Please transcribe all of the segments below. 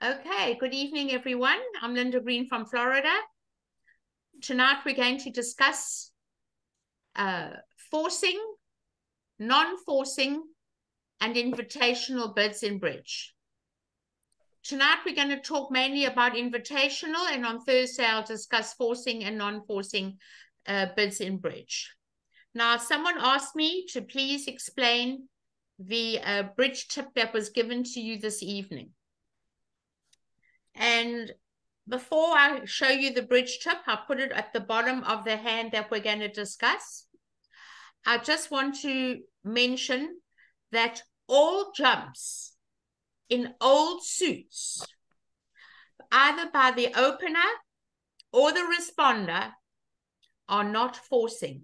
Okay, good evening, everyone. I'm Linda Green from Florida. Tonight, we're going to discuss forcing, non-forcing, and invitational bids in bridge. Tonight, we're going to talk mainly about invitational, and on Thursday, I'll discuss forcing and non-forcing bids in bridge. Now, someone asked me to please explain the bridge tip that was given to you this evening. And before I show you the bridge tip, I'll put it at the bottom of the hand that we're going to discuss. I just want to mention that all jumps in old suits, either by the opener or the responder, are not forcing.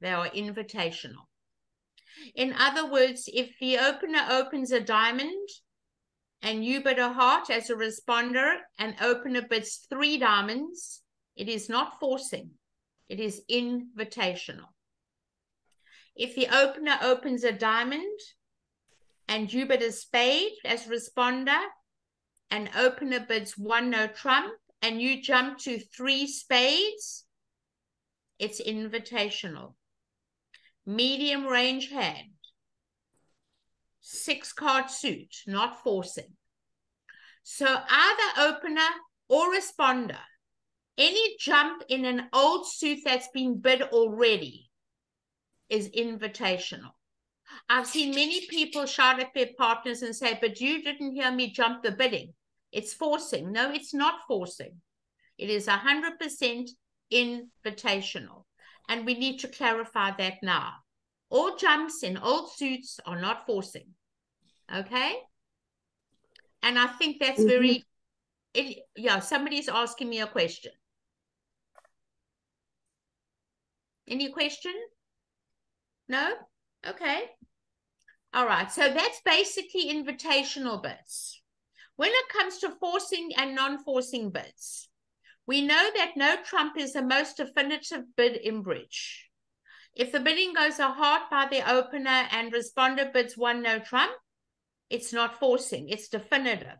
They are invitational. In other words, if the opener opens a diamond and you bid a heart as a responder and opener bids 3 diamonds, it is not forcing. It is invitational. If the opener opens a diamond and you bid a spade as responder and opener bids 1 no trump and you jump to 3 spades, it's invitational. Medium range hand, 6-card suit, not forcing. So either opener or responder, any jump in an old suit that's been bid already is invitational. I've seen many people shout at their partners and say, but you didn't hear me jump the bidding. It's forcing. No, it's not forcing. It is 100% invitational. And we need to clarify that now. All jumps in old suits are not forcing. Okay? And I think that's very, yeah, somebody's asking me a question. Any question? No? Okay. All right. So that's basically invitational bids. When it comes to forcing and non-forcing bids, we know that no trump is the most definitive bid in bridge. If the bidding goes a heart by the opener and responder bids 1 no trump, it's not forcing, it's definitive.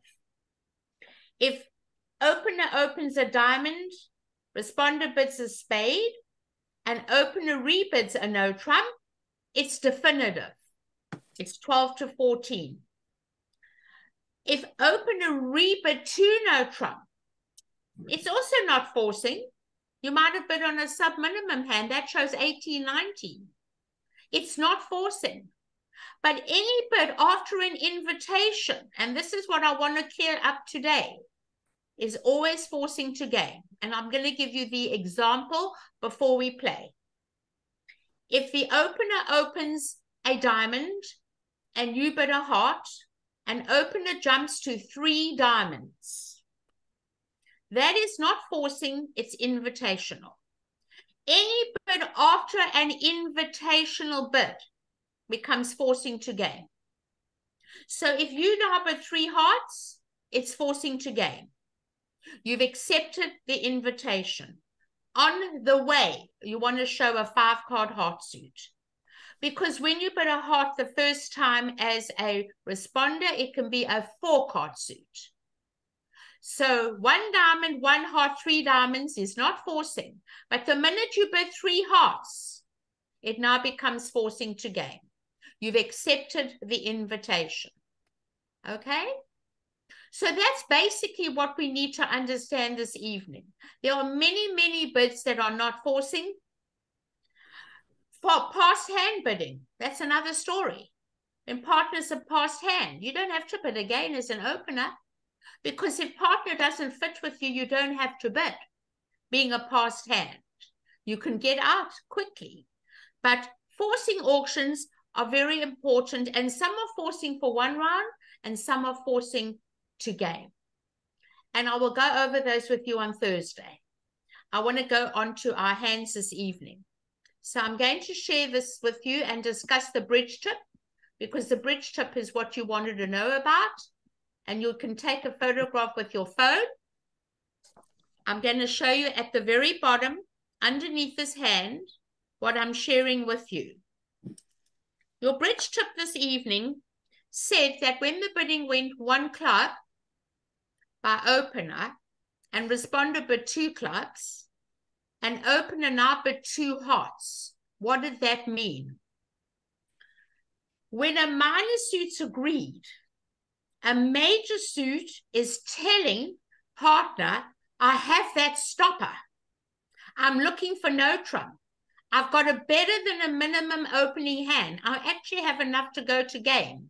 If opener opens a diamond, responder bids a spade, and opener rebids a no trump, it's definitive. It's 12-14. If opener rebid 2 no trump, it's also not forcing. You might have bid on a sub-minimum hand. That shows 18-19. It's not forcing. But any bid after an invitation, and this is what I want to clear up today, is always forcing to game. And I'm going to give you the example before we play. If the opener opens a diamond and you bid a heart, and opener jumps to 3 diamonds, that is not forcing, it's invitational. Any bid after an invitational bid becomes forcing to game. So if you now bid 3 hearts, it's forcing to game. You've accepted the invitation. On the way, you want to show a 5-card heart suit. Because when you bid a heart the first time as a responder, it can be a 4-card suit. So 1 diamond, 1 heart, 3 diamonds is not forcing. But the minute you bid 3 hearts, it now becomes forcing to game. You've accepted the invitation. Okay? So that's basically what we need to understand this evening. There are many, many bids that are not forcing. For past hand bidding, that's another story. When partners are past hand, you don't have to bid again as an opener, because if partner doesn't fit with you, you don't have to bid. Being a past hand, you can get out quickly. But forcing auctions are very important, and some are forcing for 1 round and some are forcing to game. And I will go over those with you on Thursday. I want to go on to our hands this evening. So I'm going to share this with you and discuss the bridge tip, because the bridge tip is what you wanted to know about. And you can take a photograph with your phone. I'm going to show you at the very bottom, underneath this hand, what I'm sharing with you. Your bridge tip this evening said that when the bidding went 1 club, by opener and responder bid 2 clubs and opener now bid 2 hearts. What did that mean? When a minor suit's agreed, a major suit is telling partner, I have that stopper. I'm looking for no trump. I've got a better than a minimum opening hand. I actually have enough to go to game,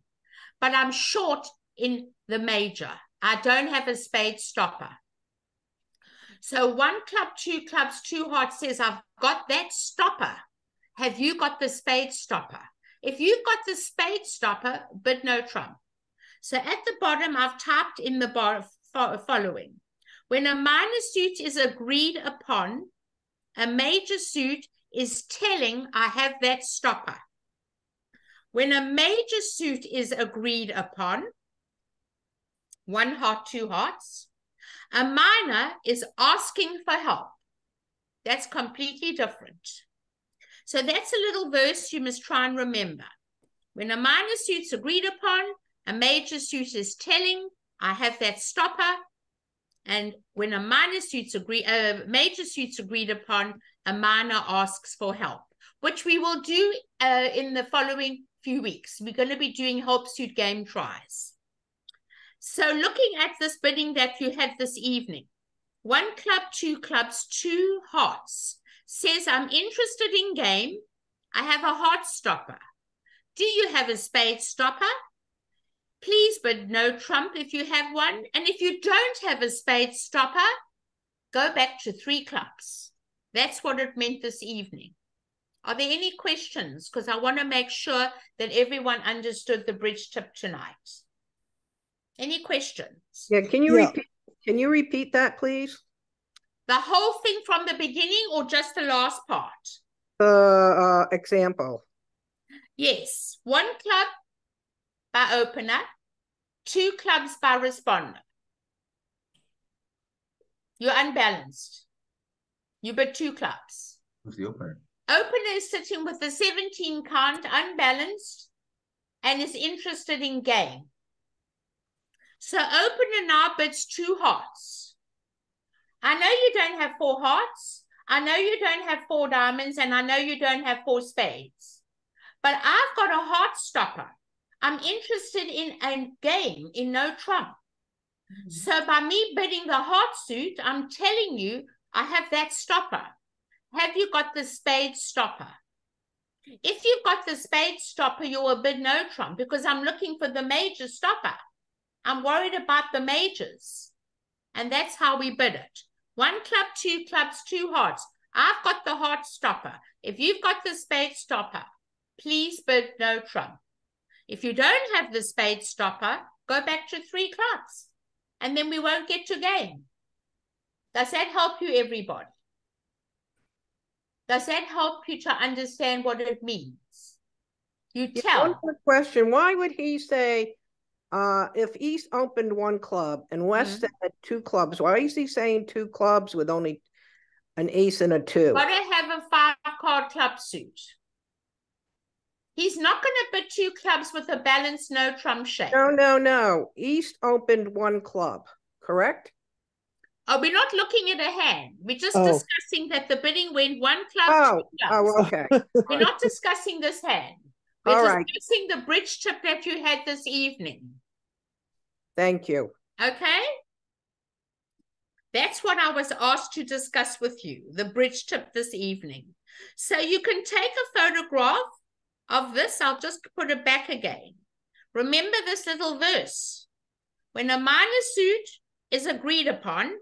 but I'm short in the major. I don't have a spade stopper. So 1 club, 2 clubs, 2 hearts says, I've got that stopper. Have you got the spade stopper? If you've got the spade stopper, bid no trump. So at the bottom, I've typed in the following. When a minor suit is agreed upon, a major suit is telling, I have that stopper. When a major suit is agreed upon, 1 heart, 2 hearts, a minor is asking for help. That's completely different. So that's a little verse you must try and remember. When a minor suit's agreed upon, a major suit is telling, I have that stopper. And when a major suit's agreed upon, a minor asks for help, which we will do in the following few weeks. We're going to be doing help suit game tries. So looking at this bidding that you had this evening, 1 club, 2 clubs, 2 hearts says, I'm interested in game. I have a heart stopper. Do you have a spade stopper? Please bid no trump if you have one. And if you don't have a spade stopper, go back to 3 clubs. That's what it meant this evening. Are there any questions? Because I want to make sure that everyone understood the bridge tip tonight. Any questions? Yeah, can you repeat that, please? The whole thing from the beginning or just the last part? Example. Yes. 1 club by opener, 2 clubs by responder. You're unbalanced. You bid 2 clubs. Who's the opener? Opener is sitting with the 17 count, unbalanced, and is interested in game. So opener now bids 2 hearts. I know you don't have 4 hearts. I know you don't have 4 diamonds, and I know you don't have 4 spades. But I've got a heart stopper. I'm interested in a game, in no trump. So by me bidding the heart suit, I'm telling you, I have that stopper. Have you got the spade stopper? If you've got the spade stopper, you will bid no trump because I'm looking for the major stopper. I'm worried about the majors. And that's how we bid it. 1 club, 2 clubs, 2 hearts. I've got the heart stopper. If you've got the spade stopper, please bid no trump. If you don't have the spade stopper, go back to 3 clubs. And then we won't get to game. Does that help you, everybody? Does that help you to understand what it means? You tell. One quick question. Why would he say, if East opened 1 club and West had 2 clubs, why is he saying 2 clubs with only an ace and a 2? Got to have a 5-card club suit. He's not going to bid 2 clubs with a balanced no trump shape. No. East opened 1 club, correct? Oh, we're not looking at a hand. We're just discussing that the bidding went 1 club, 2 clubs. Oh, okay. We're not discussing this hand. We're discussing the bridge tip that you had this evening. Thank you. Okay? That's what I was asked to discuss with you, the bridge tip this evening. So you can take a photograph of this. I'll just put it back again. Remember this little verse. When a minor suit is agreed upon,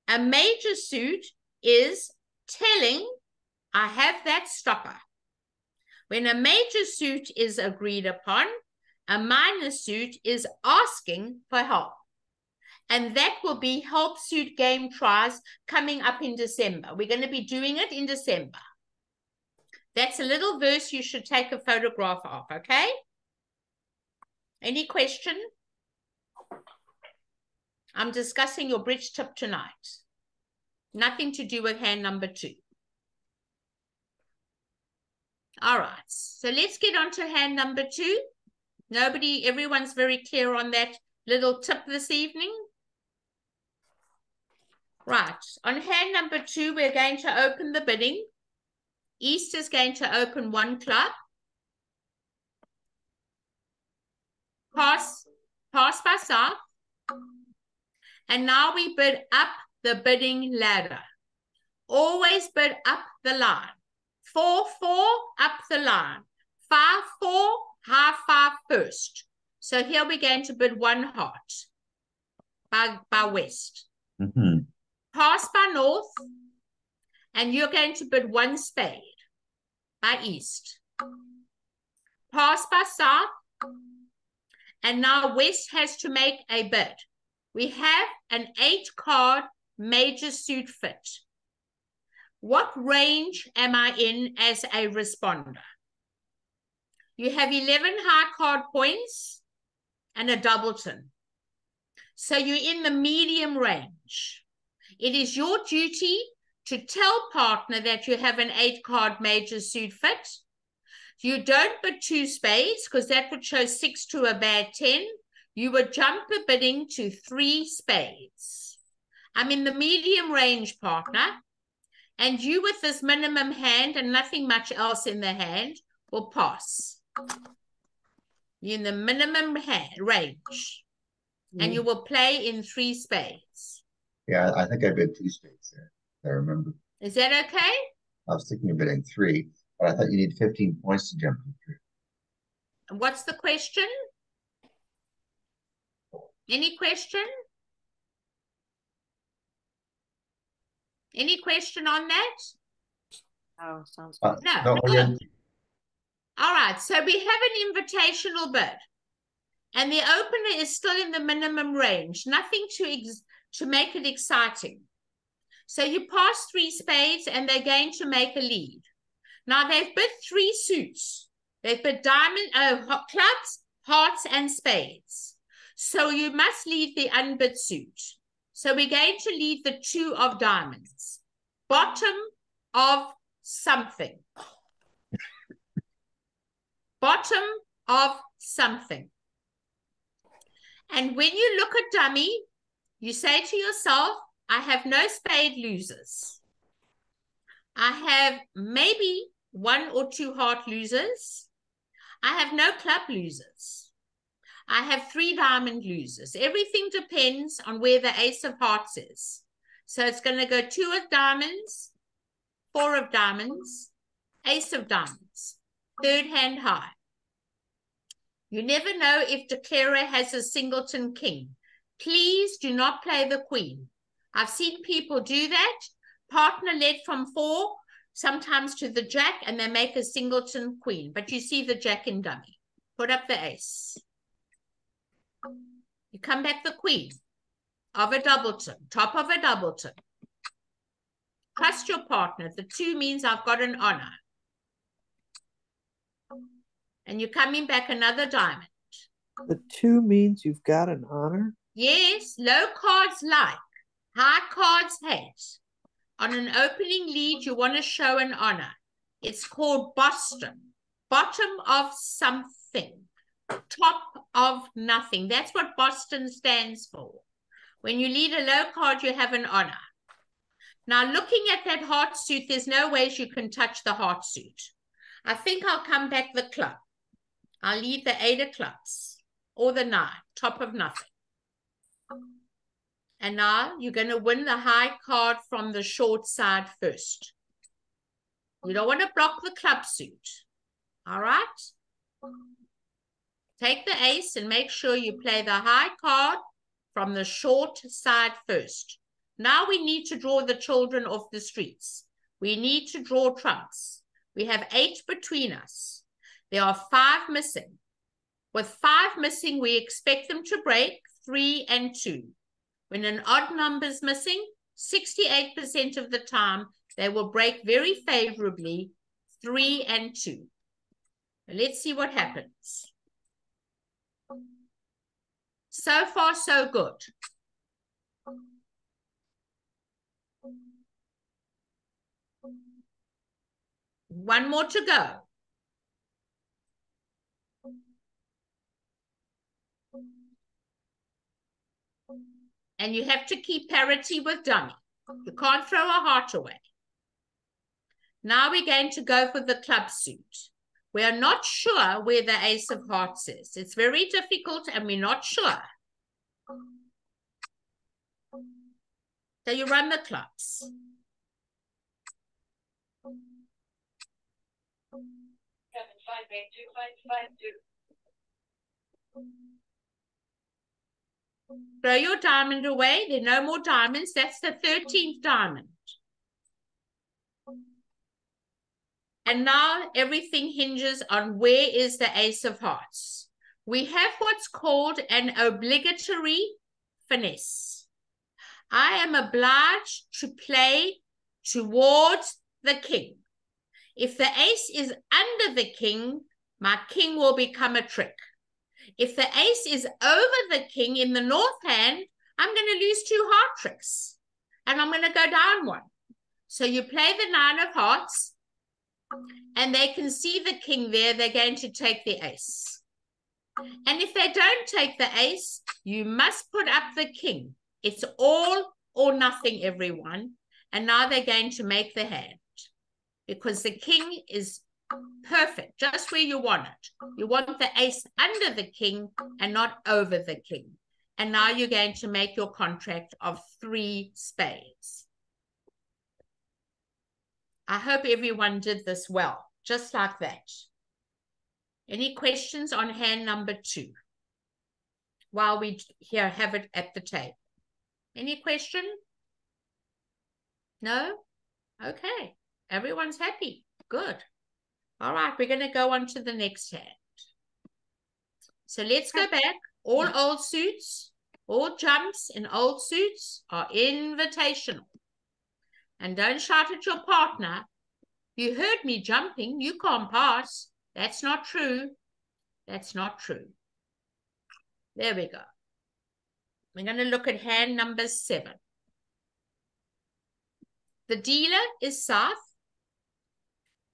a major suit is telling, I have that stopper. When a major suit is agreed upon, a minor suit is asking for help. And that will be help suit game tries coming up in December. We're going to be doing it in December. That's a little verse you should take a photograph of, okay? Any question? I'm discussing your bridge tip tonight. Nothing to do with hand number 2. All right, so let's get on to hand number 2. Everyone's very clear on that little tip this evening? Right. On hand number 2, we're going to open the bidding. East is going to open 1 club. Pass by south. And now we bid up the bidding ladder. Always bid up the line. 4, 4, up the line. 5, 4, high 5 first. So here we're going to bid 1 heart by west. Pass by north, and you're going to bid 1 spade by east. Pass by south, and now west has to make a bid. We have an 8-card major suit fit. What range am I in as a responder? You have 11 high card points and a doubleton. So you're in the medium range. It is your duty to tell partner that you have an 8-card major suit fit. You don't bid 2 spades because that would show 6 to a bad 10. You would jump the bidding to 3 spades. I'm in the medium range, partner. And you with this minimum hand and nothing much else in the hand will pass. You're in the minimum range. And you will play in 3 spades. Yeah, I think I bid 2 spades there. I remember. Is that okay? I was thinking of bidding 3, but I thought you need 15 points to jump to 3. And what's the question? Any question? Any question on that? Oh, sounds good. No. Good. All right, so we have an invitational bid. And the opener is still in the minimum range. Nothing to make it exciting. So you pass 3 spades and they're going to make a lead. Now they've bid 3 suits. They've bid clubs, hearts, and spades. So you must lead the unbid suit. So we're going to lead the 2 of diamonds. Bottom of something. Bottom of something. And when you look at dummy, you say to yourself, I have no spade losers. I have maybe 1 or 2 heart losers. I have no club losers. I have 3 diamond losers. Everything depends on where the ace of hearts is. So it's going to go 2 of diamonds, 4 of diamonds, ace of diamonds, 3rd hand high. You never know if declarer has a singleton king. Please do not play the queen. I've seen people do that. Partner led from 4, sometimes to the jack, and they make a singleton queen. But you see the jack in dummy. Put up the ace. You come back the queen of a doubleton, top of a doubleton. Trust your partner. The 2 means I've got an honor. And you're coming back another diamond. The 2 means you've got an honor? Yes, low cards like, high cards hate. On an opening lead, you want to show an honor. It's called Boston. Bottom of something. Top of nothing. That's what Boston stands for. When you lead a low card, you have an honor. Now, looking at that heart suit, there's no ways you can touch the heart suit. I think I'll come back the club. I'll lead the 8 of clubs or the 9, top of nothing. And now you're going to win the high card from the short side first. You don't want to block the club suit. All right? Take the ace and make sure you play the high card from the short side first. Now we need to draw the children off the streets. We need to draw trumps. We have 8 between us. There are 5 missing. With 5 missing, we expect them to break 3 and 2. When an odd number is missing, 68% of the time, they will break very favorably 3 and 2. Let's see what happens. So far, so good. One more to go. And you have to keep parity with dummy. You can't throw a heart away. Now we're going to go for the club suit. We are not sure where the ace of hearts is. It's very difficult and we're not sure. So you run the clubs. Throw your diamond away. There are no more diamonds. That's the 13th diamond. And now everything hinges on where is the ace of hearts. We have what's called an obligatory finesse. I am obliged to play towards the king. If the ace is under the king, my king will become a trick. If the ace is over the king in the north hand, I'm going to lose 2 heart tricks. And I'm going to go down 1. So you play the 9 of hearts, and they can see the king there. They're going to take the ace. And if they don't take the ace, you must put up the king. It's all or nothing, everyone. And now they're going to make the hand. Because the king is perfect, just where you want it. You want the ace under the king and not over the king. And now you're going to make your contract of 3 spades. I hope everyone did this well, just like that. Any questions on hand number 2? While we here have it at the table. Any question? No? Okay. Everyone's happy. Good. All right, we're going to go on to the next hand. So let's go back. All old suits, all jumps in old suits are invitational. And don't shout at your partner, you heard me jumping, you can't pass. That's not true. That's not true. There we go. We're going to look at hand number 7. The dealer is south,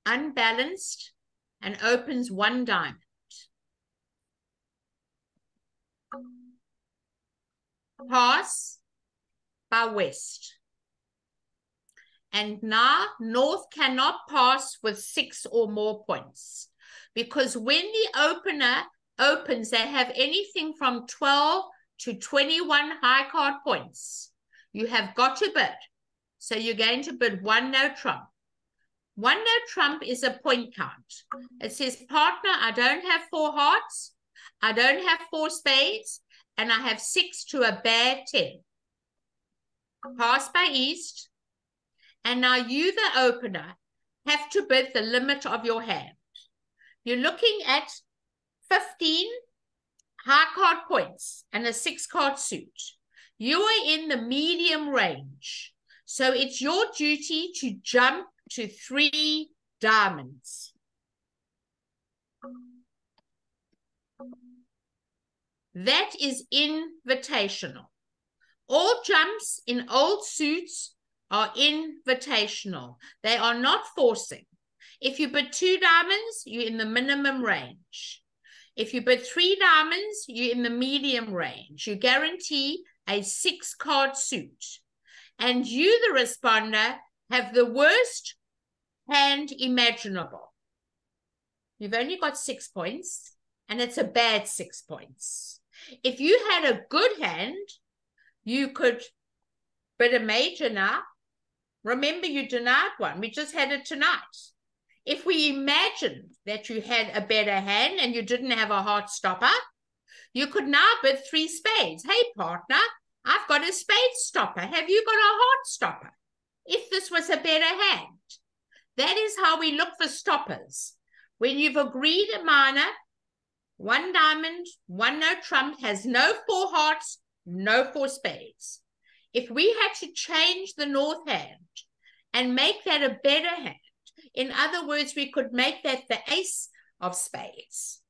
unbalanced, and opens 1 diamond. Pass by west. And now north cannot pass with 6 or more points, because when the opener opens, they have anything from 12 to 21 high card points. You have got to bid. So you're going to bid 1 no trump. 1 no trump is a point count. It says, partner, I don't have 4 hearts, I don't have 4 spades, and I have 6 to a bad 10. Pass by east. And now you, the opener, have to bid the limit of your hand. You're looking at 15 high card points and a 6 card suit. You are in the medium range. So it's your duty to jump to 3 diamonds. That is invitational. All jumps in old suits are invitational. They are not forcing. If you bid 2 diamonds, you're in the minimum range. If you bid 3 diamonds, you're in the medium range. You guarantee a 6 card suit. And you, the responder, have the worst hand imaginable. You've only got 6 points, and it's a bad 6 points. If you had a good hand, you could bid a major now. Remember, you denied 1. We just had it tonight. If we imagined that you had a better hand and you didn't have a heart stopper, you could now bid 3 spades. Hey, partner, I've got a spade stopper. Have you got a heart stopper? If this was a better hand. That is how we look for stoppers. When you've agreed a minor, 1 diamond, 1 no trump, has no 4 hearts, no 4 spades. If we had to change the north hand and make that a better hand, in other words, we could make that the ace of spades.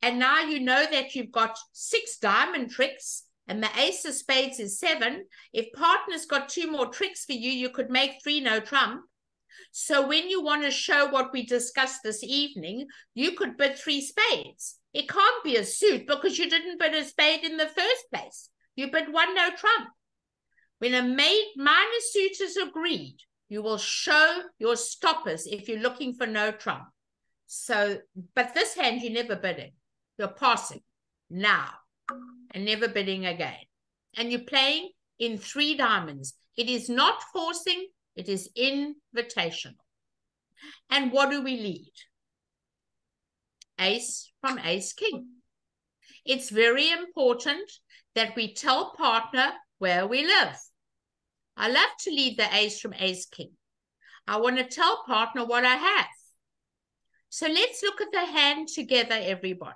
And now you know that you've got 6 diamond tricks and the ace of spades is 7. If partner's got 2 more tricks for you, you could make 3 no trump. So when you want to show what we discussed this evening, you could bid 3 spades. It can't be a suit because you didn't bid a spade in the first place. You bid 1 no trump. When a minor suit is agreed, you will show your stoppers if you're looking for no trump. So, but this hand, you're never bidding. You're passing now and never bidding again. And you're playing in 3 diamonds. It is not forcing, it is invitational. And what do we lead? Ace from ace king. It's very important that we tell partner where we live. I love to lead the ace from ace king. I want to tell partner what I have. So let's look at the hand together, everybody.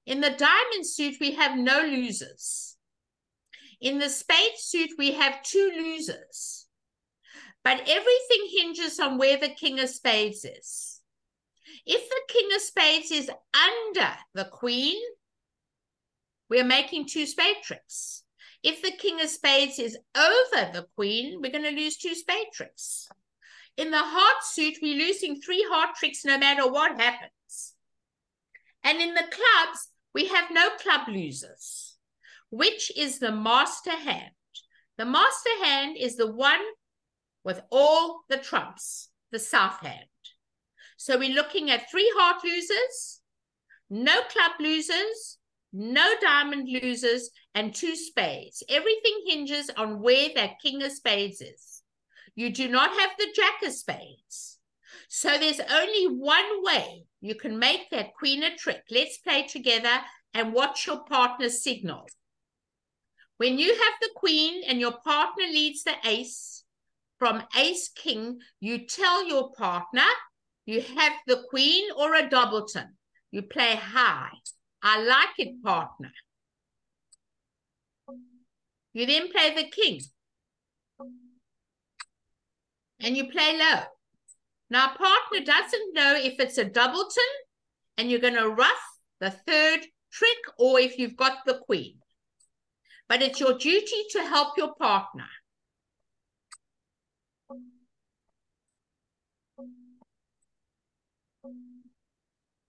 In the diamond suit, we have no losers. In the spade suit, we have 2 losers. But everything hinges on where the king of spades is. If the king of spades is under the queen, we're making 2 spade tricks. If the king of spades is over the queen, we're going to lose 2 spade tricks. In the heart suit, we're losing 3 heart tricks no matter what happens. And in the clubs, we have no club losers, which is the master hand. The master hand is the one with all the trumps, the south hand. So we're looking at 3 heart losers, no club losers, no diamond losers, and 2 spades. Everything hinges on where that king of spades is. You do not have the jack of spades. So there's only one way you can make that queen a trick. Let's play together and watch your partner signal. When you have the queen and your partner leads the ace from ace king, you tell your partner you have the queen or a doubleton. You play high. I like it, partner. You then play the king. And you play low. Now, partner doesn't know if it's a doubleton and you're going to ruff the 3rd trick or if you've got the queen. But it's your duty to help your partner.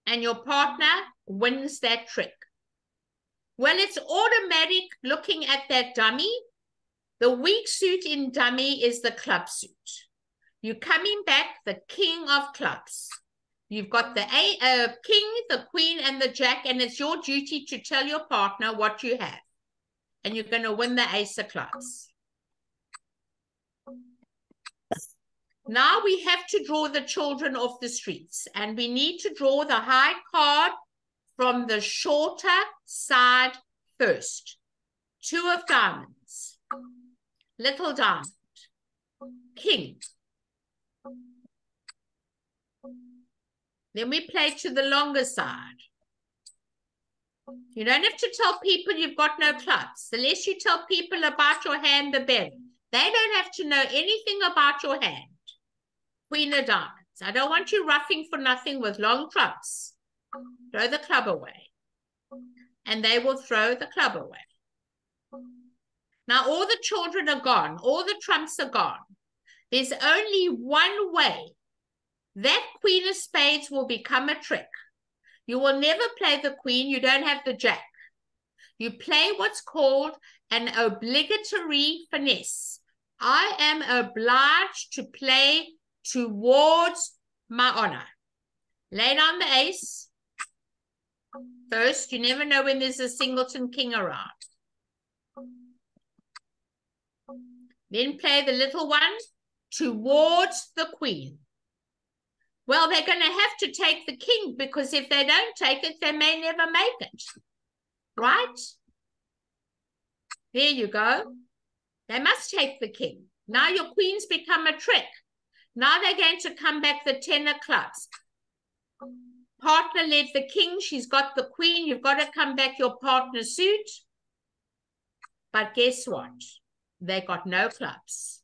And your partner wins that trick. Well, it's automatic looking at that dummy. The weak suit in dummy is the club suit. You're coming back the king of clubs. You've got the king, the queen, and the jack, and it's your duty to tell your partner what you have. And you're going to win the ace of clubs. Now we have to draw the children off the streets, and we need to draw the high card from the shorter side first. 2 of diamonds, little diamond, king. Then we play to the longer side. You don't have to tell people you've got no clubs. The less you tell people about your hand, the better. They don't have to know anything about your hand. Queen of diamonds. I don't want you roughing for nothing with long trumps. Throw the club away. And they will throw the club away. Now all the children are gone. All the trumps are gone. There's only one way. That queen of spades will become a trick. You will never play the queen. You don't have the jack. You play what's called an obligatory finesse. I am obliged to play towards my honor. Lay down the ace. First, you never know when there's a singleton king around. Then play the little one towards the queen. Well, they're going to have to take the king because if they don't take it, they may never make it. Right? There you go. They must take the king. Now your queen's become a trick. Now they're going to come back the 10 of clubs. Partner led the king. She's got the queen. You've got to come back your partner suit. But guess what? They got no clubs.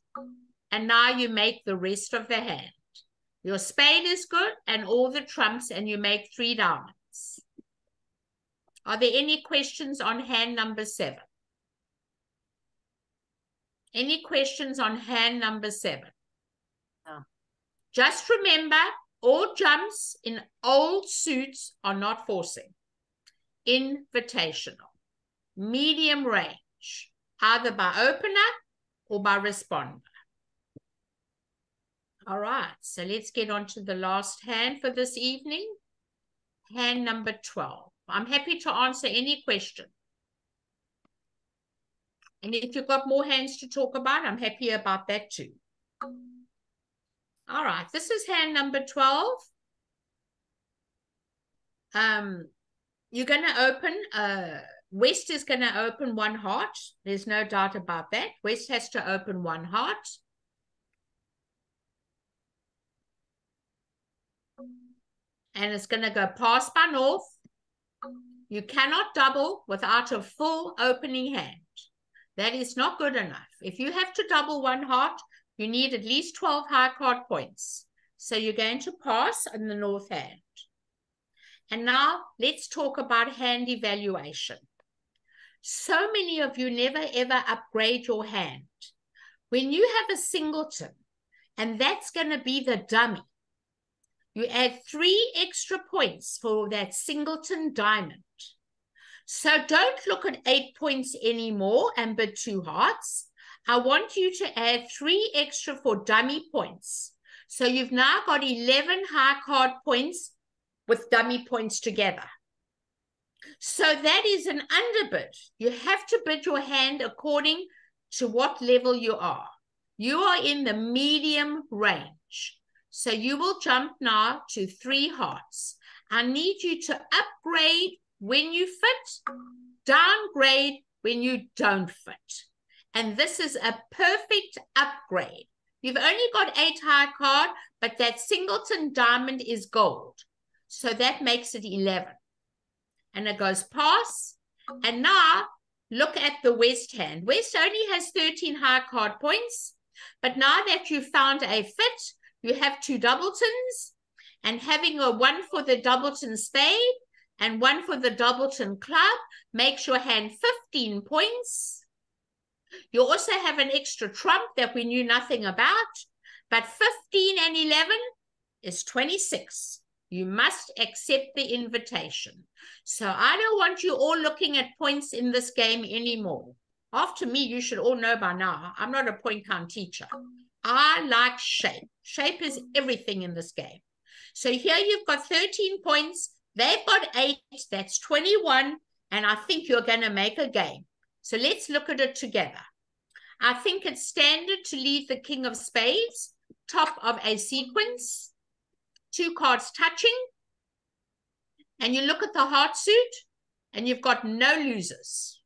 And now you make the rest of the hand. Your spade is good and all the trumps, and you make 3 diamonds. Are there any questions on hand number 7? Any questions on hand number 7? No. Just remember, all jumps in old suits are not forcing. Invitational. Medium range. either by opener or by responder. All right, so let's get on to the last hand for this evening. Hand number 12. I'm happy to answer any question. And if you've got more hands to talk about, I'm happy about that too. All right, this is hand number 12. You're going to open, West is going to open one heart. There's no doubt about that. West has to open one heart. And it's going to go pass by North. You cannot double without a full opening hand. That is not good enough. If you have to double one heart, you need at least 12 high card points. So you're going to pass on the North hand. And now let's talk about hand evaluation. So many of you never ever upgrade your hand. When you have a singleton, and that's going to be the dummy, you add 3 extra points for that singleton diamond. So don't look at 8 points anymore and bid 2 hearts. I want you to add 3 extra for dummy points. So you've now got 11 high card points with dummy points together. So that is an underbid. You have to bid your hand according to what level you are. You are in the medium range. So you will jump now to 3 hearts. I need you to upgrade when you fit, downgrade when you don't fit. And this is a perfect upgrade. You've only got 8 high card, but that singleton diamond is gold. So that makes it 11. And it goes pass. And now look at the West hand. West only has 13 high card points. But now that you've found a fit, you have 2 doubletons. And having a 1 for the doubleton spade and 1 for the doubleton club makes your hand 15 points. You also have an extra trump that we knew nothing about. But 15 and 11 is 26. You must accept the invitation. So I don't want you all looking at points in this game anymore. After me, you should all know by now, I'm not a point count teacher. I like shape. Shape is everything in this game. So here you've got 13 points. They've got 8. That's 21. And I think you're going to make a game. So let's look at it together. I think it's standard to leave the king of spades, top of a sequence, 2 cards touching, and you look at the heart suit, and you've got no losers.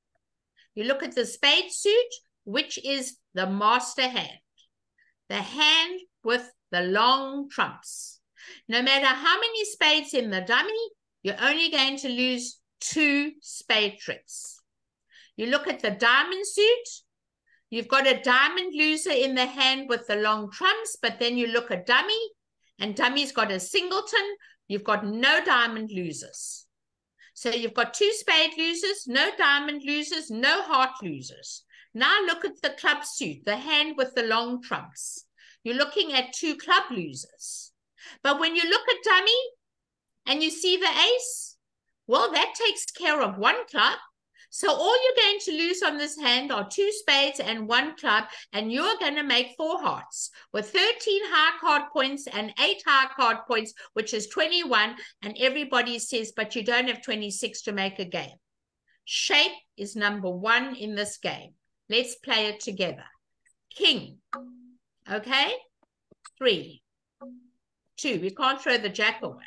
You look at the spade suit, which is the master hand, the hand with the long trumps. No matter how many spades in the dummy, you're only going to lose 2 spade tricks. You look at the diamond suit, you've got a diamond loser in the hand with the long trumps, but then you look at dummy, and dummy's got a singleton, you've got no diamond losers. So you've got 2 spade losers, no diamond losers, no heart losers. Now look at the club suit, the hand with the long trumps. You're looking at 2 club losers. But when you look at dummy and you see the ace, well, that takes care of 1 club. So all you're going to lose on this hand are 2 spades and 1 club, and you're going to make 4 hearts with 13 high card points and 8 high card points, which is 21. And everybody says, but you don't have 26 to make a game. Shape is number 1 in this game. Let's play it together. King. Okay. 3, 2. We can't throw the jack away.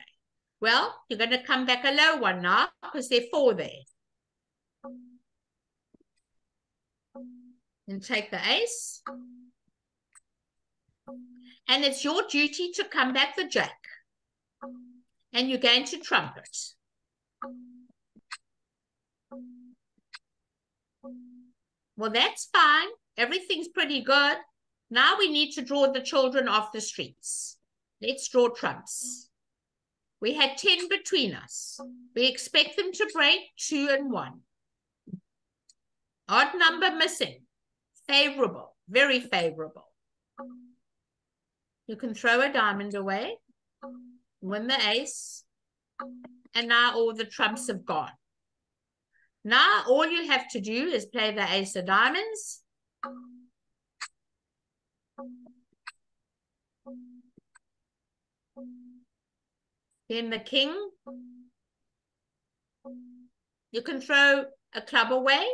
Well, you're going to come back a low one now because there are 4 there. And take the ace. And it's your duty to come back the jack. And you're going to trump it. Well, that's fine. Everything's pretty good. Now we need to draw the children off the streets. Let's draw trumps. We had 10 between us. We expect them to break 2 and 1. Odd number missing. Favorable. Very favorable. You can throw a diamond away. Win the ace. And now all the trumps have gone. Now, all you have to do is play the ace of diamonds. Then the king. You can throw a club away.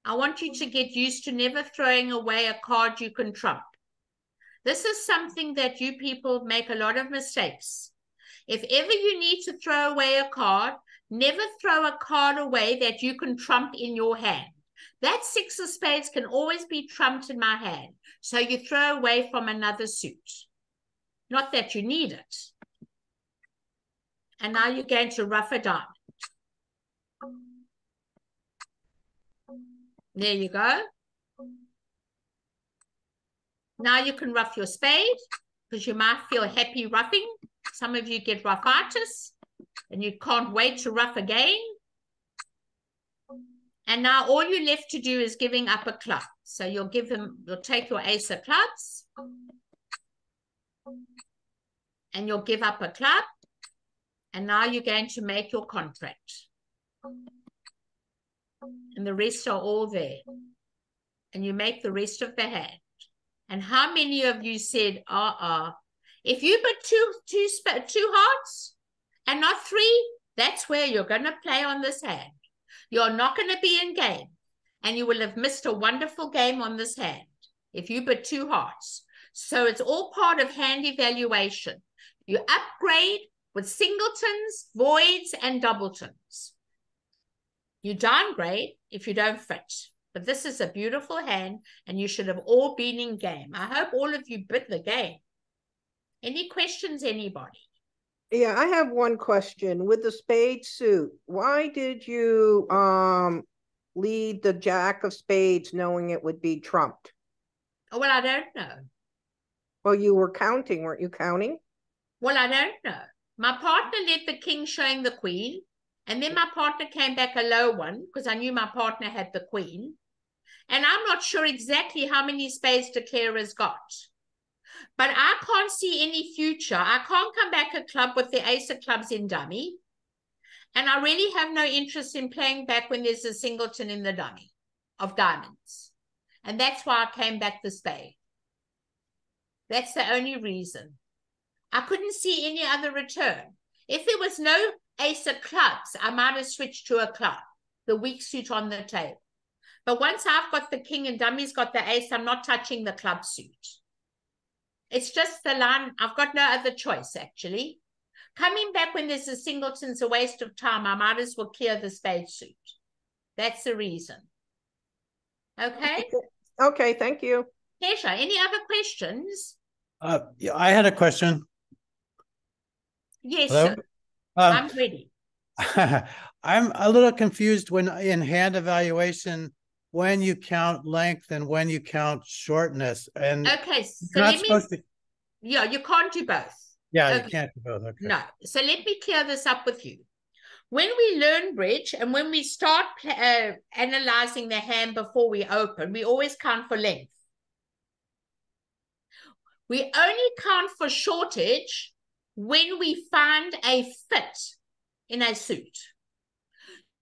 I want you to get used to never throwing away a card you can trump. This is something that you people make a lot of mistakes. If ever you need to throw away a card, never throw a card away that you can trump in your hand. That 6 of spades can always be trumped in my hand. So you throw away from another suit. Not that you need it. And now you're going to rough a diamond. There you go. Now you can rough your spade because you might feel happy roughing. Some of you get roughitis and you can't wait to rough again. And now all you're left to do is giving up a club. So you'll take your ace of clubs and you'll give up a club. And now you're going to make your contract. And the rest are all there. And you make the rest of the hand. And how many of you said, if you put two hearts and not 3, that's where you're going to play on this hand. You're not going to be in game. And you will have missed a wonderful game on this hand if you put 2 hearts. So it's all part of hand evaluation. You upgrade with singletons, voids, and doubletons. You downgrade if you don't fit. But this is a beautiful hand, and you should have all been in game. I hope all of you bit the game. Any questions, anybody? Yeah, I have one question. With the spade suit, why did you lead the jack of spades knowing it would be trumped? Oh, well, I don't know. Well, you were counting, weren't you counting? Well, I don't know. My partner led the king showing the queen, and then my partner came back a low one because I knew my partner had the queen. And I'm not sure exactly how many spades declarers got. But I can't see any future. I can't come back a club with the ace of clubs in dummy. And I really have no interest in playing back when there's a singleton in the dummy of diamonds. And that's why I came back the spade. That's the only reason. I couldn't see any other return. If there was no ace of clubs, I might have switched to a club, the weak suit on the table. But once I've got the king and dummy's got the ace, I'm not touching the club suit. It's just the line. I've got no other choice, actually. Coming back when there's a singleton's a waste of time. I might as well clear the spade suit. That's the reason. Okay? Okay, thank you. Pleasure. Any other questions? Yeah, I had a question. Yes, Hello? sir. I'm ready. I'm a little confused when in hand evaluation when you count length and when you count shortness. And okay, so you're not supposed to. Yeah, you can't do both. Yeah, okay. You can't do both. Okay. No. So let me clear this up with you. When we learn bridge and when we start analyzing the hand before we open, we always count for length. We only count for shortage when we find a fit in a suit.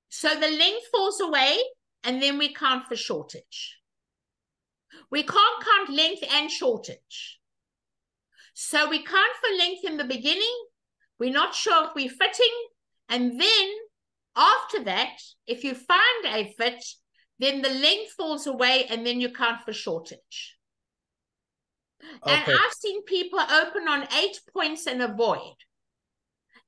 So the length falls away and then we count for shortage. We can't count length and shortage. So we count for length in the beginning. We're not sure if we're fitting. And then after that, if you find a fit, then the length falls away and then you count for shortage. Okay. And I've seen people open on 8 points and a void.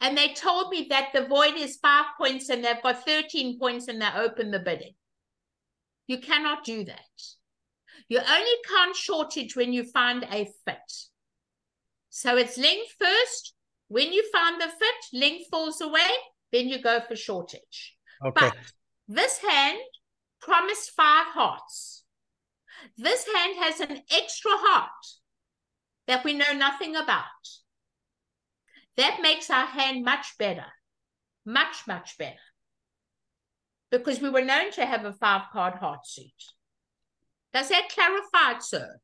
And they told me that the void is 5 points and they've got 13 points and they open the bidding. You cannot do that. You only count shortage when you find a fit. So it's length first. When you find the fit, length falls away, then you go for shortage. Okay. But this hand promised 5 hearts. This hand has an extra heart that we know nothing about. That makes our hand much better. Much, much better. Because we were known to have a 5-card heart suit. Does that clarify it, sir?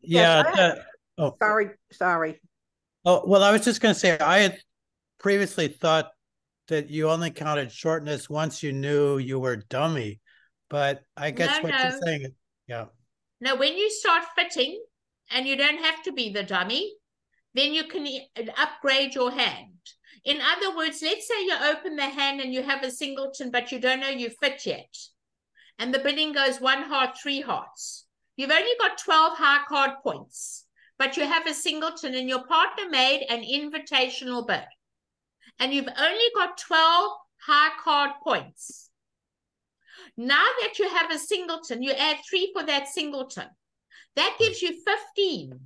Yeah. Sorry. Oh, well, I was just going to say, I had previously thought that you only counted shortness once you knew you were dummy. But I guess what you're saying, yeah. No, when you start fitting, and you don't have to be the dummy, then you can upgrade your hand. In other words, let's say you open the hand and you have a singleton, but you don't know you fit yet. And the bidding goes 1 heart, 3 hearts. You've only got 12 high card points, but you have a singleton and your partner made an invitational bid. And you've only got 12 high card points. Now that you have a singleton, you add 3 for that singleton. That gives you 15.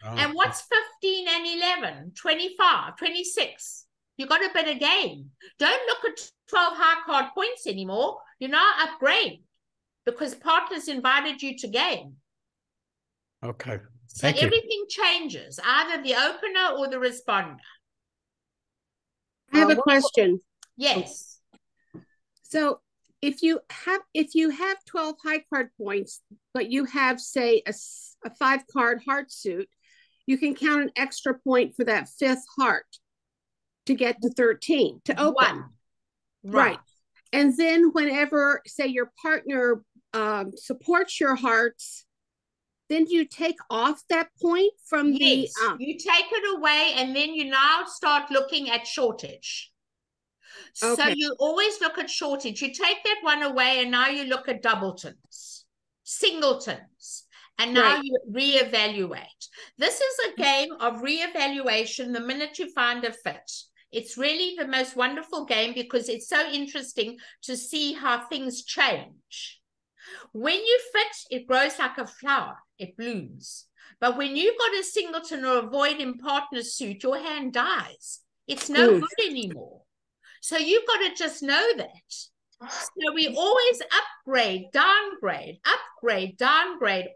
Oh. And what's 15 and 11? 25, 26. You got to bid again. Don't look at 12 high card points anymore. You now upgrade because partners invited you to game. Okay. So everything changes, either the opener or the responder. I have a question. Yes. So if you have 12 high card points, but you have, say, a 5 card heart suit, you can count an extra point for that 5th heart to get to 13 to open. Right. And then whenever, say, your partner supports your hearts, then you take off that point from you take it away, and then you now start looking at shortage. Okay. So you always look at shortage. You take that one away, and now you look at doubletons, singletons, and now you reevaluate. This is a game of reevaluation the minute you find a fit. It's really the most wonderful game because it's so interesting to see how things change. When you fit, it grows like a flower. It blooms. But when you've got a singleton or a void in partner suit, your hand dies. It's no good anymore. So you've got to just know that. So we always upgrade, downgrade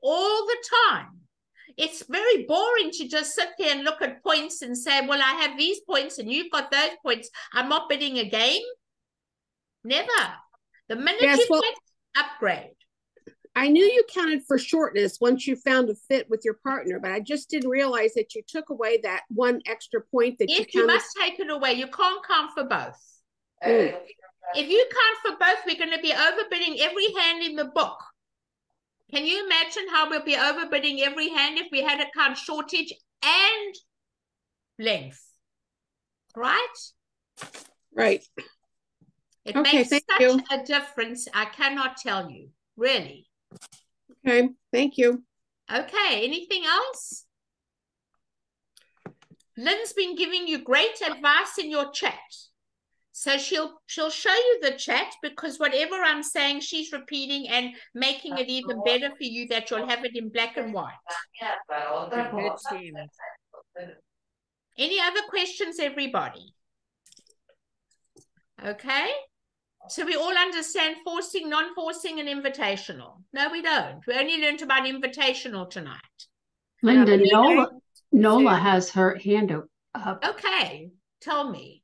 all the time. It's very boring to just sit there and look at points and say, well, I have these points and you've got those points. I'm not bidding again. Never. The minute you fit, upgrade. I knew you counted for shortness once you found a fit with your partner, but I just didn't realize that you took away that 1 extra point that you must take it away. You can't count for both. If you count for both, we're going to be overbidding every hand in the book. Can you imagine how we'll be overbidding every hand if we had to count shortage and length? Right? Right. It makes such a difference. I cannot tell you. Really. Okay. Thank you. Okay. Anything else? Lynn's been giving you great advice in your chat. So she'll show you the chat because whatever I'm saying, she's repeating and making it even better for you that you'll have it in black and white. Any other questions, everybody? Okay. So we all understand forcing, non-forcing, and invitational. No, we don't. We only learned about invitational tonight. Linda, Nola has her hand up. Okay. Tell me.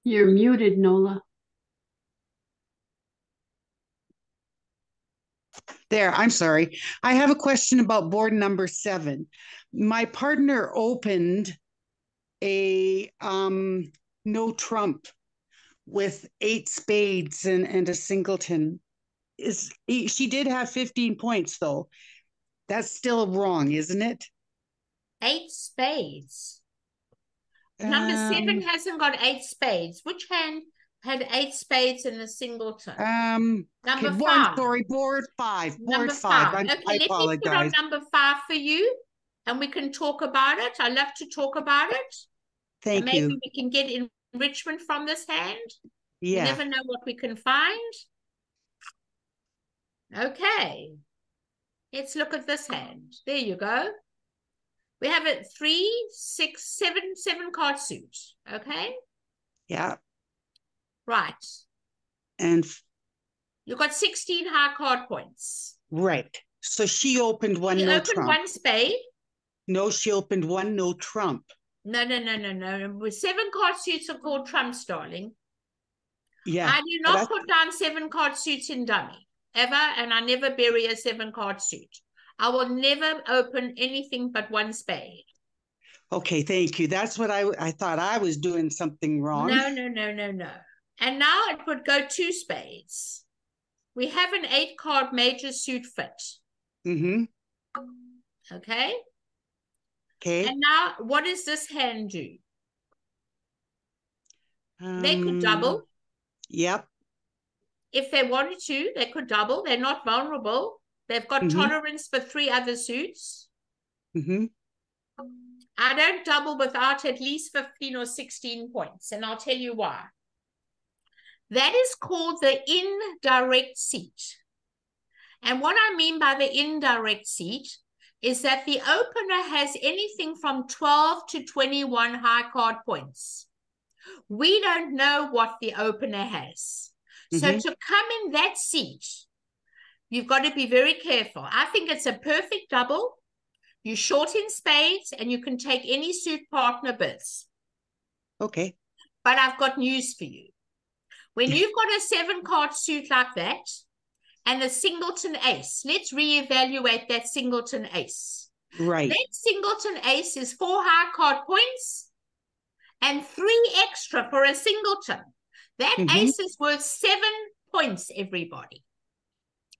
You're muted, Nola. There, I'm sorry. I have a question about board number 7. My partner opened a no trump with 8 spades and a singleton. She did have 15 points though. That's still wrong, isn't it? 8 spades. Number 7 hasn't got 8 spades. Which hand had 8 spades and a singleton? Number 5. Sorry, board 5. Number 5. Okay, let me put on number 5 for you, and we can talk about it. I love to talk about it. Thank you. Maybe we can get enrichment from this hand. Yeah. You never know what we can find. Okay. Let's look at this hand. There you go. We have a 3, 6, 7 card suit. Okay. Yeah. Right. And you got 16 high card points. Right. So she opened one she no opened trump. 1 spade. No, she opened 1 no trump. No. 7 card suits are called trumps, darling. Yeah. I do not put down 7 card suits in dummy, ever, and I never bury a 7 card suit. I will never open anything but 1 spade. Okay, thank you. That's what I thought I was doing something wrong. No. And now it would go 2 spades. We have an 8-card major suit fit. Mm-hmm. Okay. Okay. And now what does this hand do? They could double. Yep. If they wanted to, they could double. They're not vulnerable. They've got tolerance for 3 other suits. Mm-hmm. I don't double without at least 15 or 16 points, and I'll tell you why. That is called the indirect seat. And what I mean by the indirect seat is that the opener has anything from 12 to 21 high card points. We don't know what the opener has. So to come in that seat, you've got to be very careful. I think it's a perfect double. You short in spades and you can take any suit partner bids. Okay. But I've got news for you. When you've got a 7-card suit like that and a singleton ace, let's reevaluate that singleton ace. Right. That singleton ace is 4 high card points and 3 extra for a singleton. That ace is worth 7 points, everybody.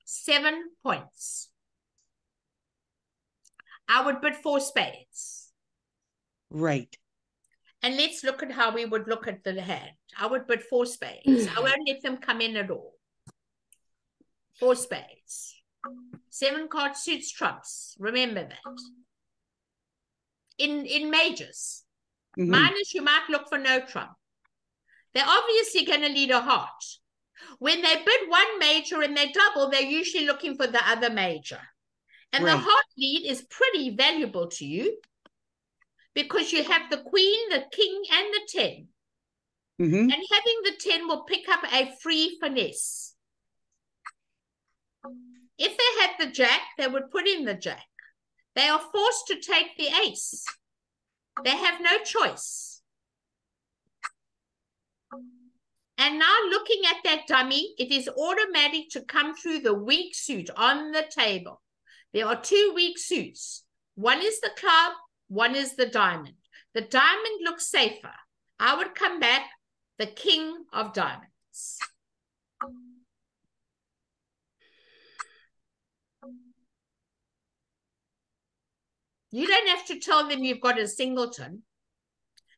7 points. I would bid 4 spades. Right. And let's look at how we would look at the hand. I would bid 4 spades. I won't let them come in at all. 4 spades. 7-card suits trumps. Remember that. In majors. Minors, you might look for no trump. They're obviously going to lead a heart. When they bid 1 major and they double, they're usually looking for the other major. And the heart lead is pretty valuable to you because you have the queen, the king, and the 10. And having the 10 will pick up a free finesse. If they had the jack, they would put in the jack. They are forced to take the ace. They have no choice. And now looking at that dummy, it is automatic to come through the weak suit on the table. There are 2 weak suits. One is the club, one is the diamond. The diamond looks safer. I would come back the king of diamonds. You don't have to tell them you've got a singleton.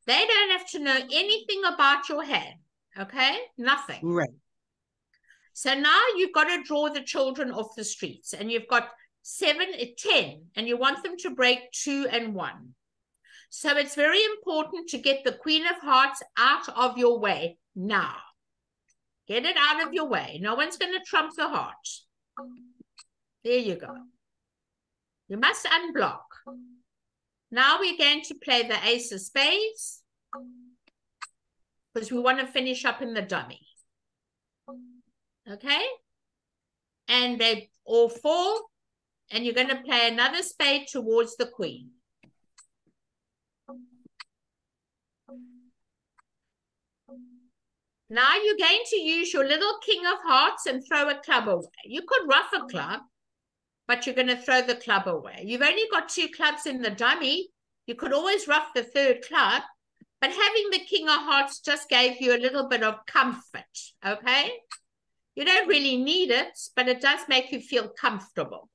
They don't have to know anything about your hand, okay? Nothing. Right. So now you've got to draw the children off the streets, and you've got 7, 10, and you want them to break 2 and 1. So it's very important to get the Queen of Hearts out of your way now. Get it out of your way. No one's going to trump the heart. There you go. You must unblock. Now we're going to play the ace of spades because we want to finish up in the dummy. Okay? And they all fall, and you're going to play another spade towards the queen. Now you're going to use your little king of hearts and throw a club away. You could ruff a club, but you're going to throw the club away. You've only got 2 clubs in the dummy. You could always ruff the 3rd club, but having the king of hearts just gave you a little bit of comfort, okay? You don't really need it, but it does make you feel comfortable.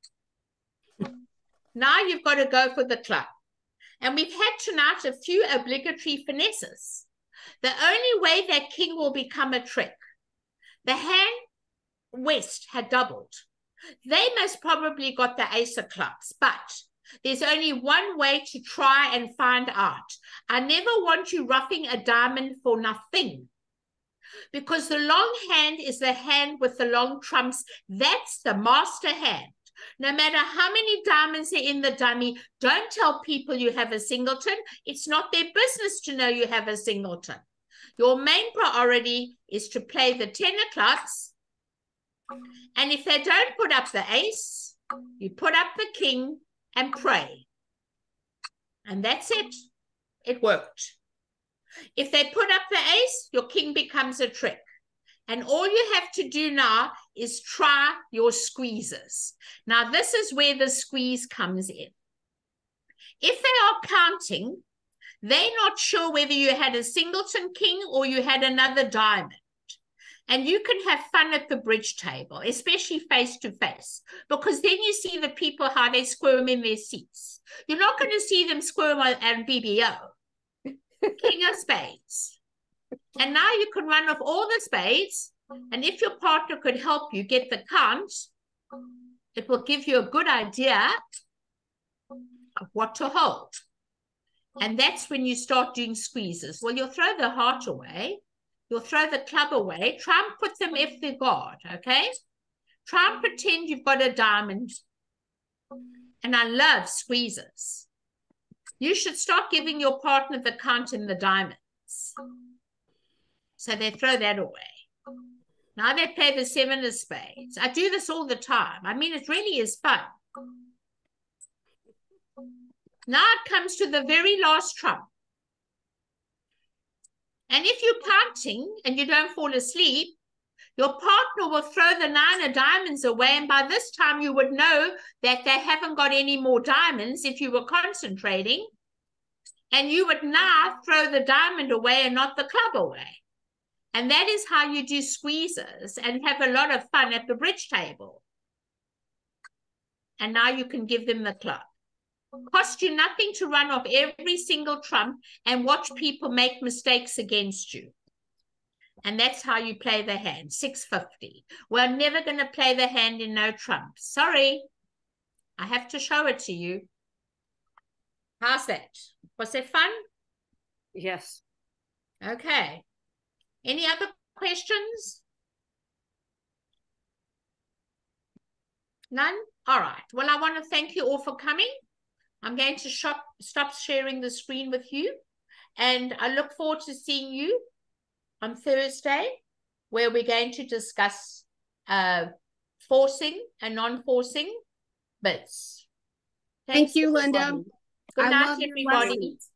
Now you've got to go for the club. And we've had tonight a few obligatory finesses. The only way that king will become a trick, the hand West had doubled. They most probably got the ace of clubs, but there's only one way to try and find out. I never want you roughing a diamond for nothing, because the long hand is the hand with the long trumps. That's the master hand. No matter how many diamonds are in the dummy, don't tell people you have a singleton. It's not their business to know you have a singleton. Your main priority is to play the 10 of clubs. And if they don't put up the ace, you put up the king and pray. And that's it. It worked. If they put up the ace, your king becomes a trick. And all you have to do now is try your squeezes. Now, this is where the squeeze comes in. If they are counting They're not sure whether you had a singleton king or you had another diamond. And you can have fun at the bridge table, especially face to face, because then you see the people, how they squirm in their seats. You're not going to see them squirm on BBO. King of spades. And now you can run off all the spades. And if your partner could help you get the count, it will give you a good idea of what to hold. And that's when you start doing squeezes. Well, you'll throw the heart away. You'll throw the club away. Try and put them if they're guard, okay? Try and pretend you've got a diamond. And I love squeezes. You should start giving your partner the count in the diamonds. So they throw that away. Now they play the 7 of spades. I do this all the time. I mean, it really is fun. Now it comes to the very last trump. And if you're counting and you don't fall asleep, your partner will throw the 9 of diamonds away. And by this time, you would know that they haven't got any more diamonds if you were concentrating. And you would now throw the diamond away and not the club away. And that is how you do squeezes and have a lot of fun at the bridge table. And now you can give them the club. Cost you nothing to run off every single trump and watch people make mistakes against you. And that's how you play the hand, 650. We're never going to play the hand in no trumps. Sorry, I have to show it to you. How's that? Was it fun? Yes. Okay. Any other questions? None? All right. Well, I want to thank you all for coming. I'm going to stop sharing the screen with you. And I look forward to seeing you on Thursday, where we're going to discuss forcing and non-forcing bits. Thank you, Linda. Good I night, love your everybody. lessons.